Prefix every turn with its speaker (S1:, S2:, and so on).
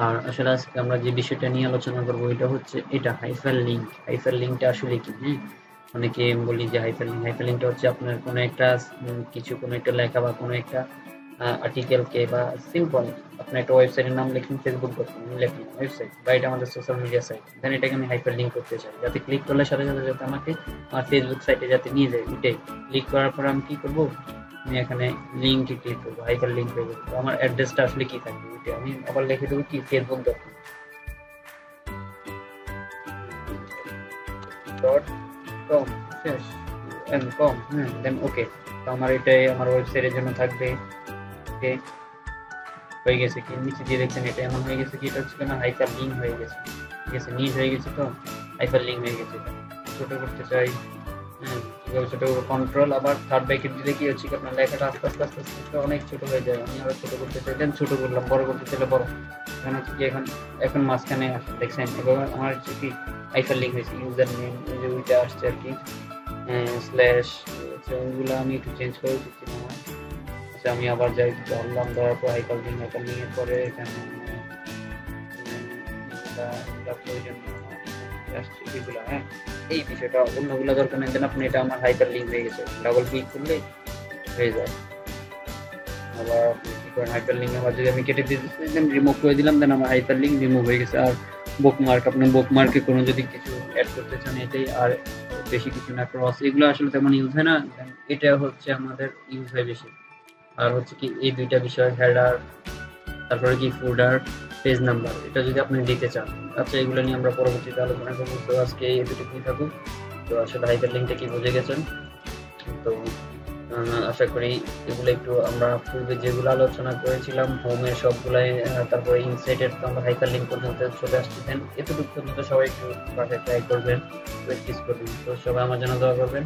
S1: আর আসলে আজকে আমরা যে বিষয়টা নিয়ে আলোচনা করবো এটা হচ্ছে এটা হাইপার লিঙ্ক। হাইপার লিঙ্কটা আসলে কি? হ্যাঁ, অনেকে বলি যে হাইপার লিঙ্কটা হচ্ছে আপনার কোনো একটা কিছু কোনো একটা লেখা বা কোনো একটা আর্টিকেলকে বা সিম্পল আপনি একটা ওয়েবসাইটের নাম লিখুন, facebook.com লিখুন ওয়েবসাইট বা এটা আমাদের সোশ্যাল মিডিয়া সাইট, দেন এটাকে আমি হাইপার লিঙ্ক করতে চাই যাতে ক্লিক করলে সাথে সাথে যাতে আমাকে আমার ফেসবুক সাইটে যাতে নিয়ে যায়। ওইটাই ক্লিক করার পর আমি কি করব, আমি এখানে লিঙ্কে ক্লিক করবো, হাইপার লিঙ্ক হয়ে যাবে। তো আমার অ্যাড্রেসটা আসলে কি থাকবে ওইটা আমি আবার লিখে দেবো কি facebook.com শেষ কম। হ্যাঁ, দেন ওকে। তো আমার এটাই আমার ওয়েবসাইটের জন্য থাকবে। ওকে, হয়ে গেছে কি নিচে দিয়ে দেখছেন এটা এমন হয়ে গেছে কি এটা হচ্ছে না হাইপার লিঙ্ক হয়ে গেছে। ঠিক আছে, নিচ হয়ে গেছে তো হাইপার লিঙ্ক হয়ে গেছে। ছোট করতে চাই, হ্যাঁ কিভাবে ছোট করবো, কন্ট্রোল আবার থার্ড ব্র্যাকেট দিলে কি হচ্ছে কি আপনার লেখাটা আস্তে আস্তে আস্তে আস্তে আস্তে অনেক ছোট হয়ে যায়। আমি আবার ছোট করতে চাই, দেন ছোট করলাম, বড় করতে চাইলে বড়। এখন হচ্ছে কি এখন এখন মাঝখানে আসে দেখছেন এবার আমার হচ্ছে কি হাইপার লিঙ্ক হয়েছে, ইউজার নেম এই যে ওইটা আসছে আর কি, স্ল্যাশ ওইগুলো আমি একটু চেঞ্জ করে দিচ্ছি না। আচ্ছা আমি আবার যাই, ধরলাম ধরার পর হাইপার লিঙ্ক এর পরে এখানে প্রয়োজন আসছে এগুলো। হ্যাঁ, এই বিষয়টা অন্যগুলো দরকার নেই, দেন আপনি এটা আমার হাইপার লিঙ্ক হয়ে গেছে, ডাবল ক্লিক করলে হয়ে যায়। আবার আপনি কি করেন হাইপার লিঙ্ক আবার যদি আমি কেটে দিতে দেন রিমুভ করে দিলাম, দেন আমার হাইপার লিঙ্ক রিমুভ হয়ে গেছে। আর বুকমার্ক, আপনি বুকমার্কে কোনো যদি কিছু অ্যাড করতে চান এটাই, আর বেশি কিছু না, ক্রস এগুলো আসলে তেমন ইউজ হয় না, এটা হচ্ছে আমাদের ইউজ হয় বেশি। আর হচ্ছে কি এই দুইটা বিষয় হেডার, তারপরে কি ফুডার, পেজ নাম্বার, এটা যদি আপনি দিতে চান। আচ্ছা এগুলো নিয়ে আমরা পরবর্তীতে আলোচনা করবো। তো আজকে এই দুটোই থাকুক। তো আসলে হাইপার লিঙ্কটা কি বুঝে গেছেন। তো আশা করি এগুলো একটু আমরা পূর্বে যেগুলো আলোচনা করেছিলাম হোমের সবগুলাই, তারপরে ইনসাইটের তো আমরা হাইপার লিঙ্ক পর্যন্ত চলে আসতেছেন। এতটুকু পর্যন্ত সবাই একটু বাসায় ট্রাই করবেন, প্র্যাকটিস করবেন। তো সবাই আমার জন্য দোয়া করবেন।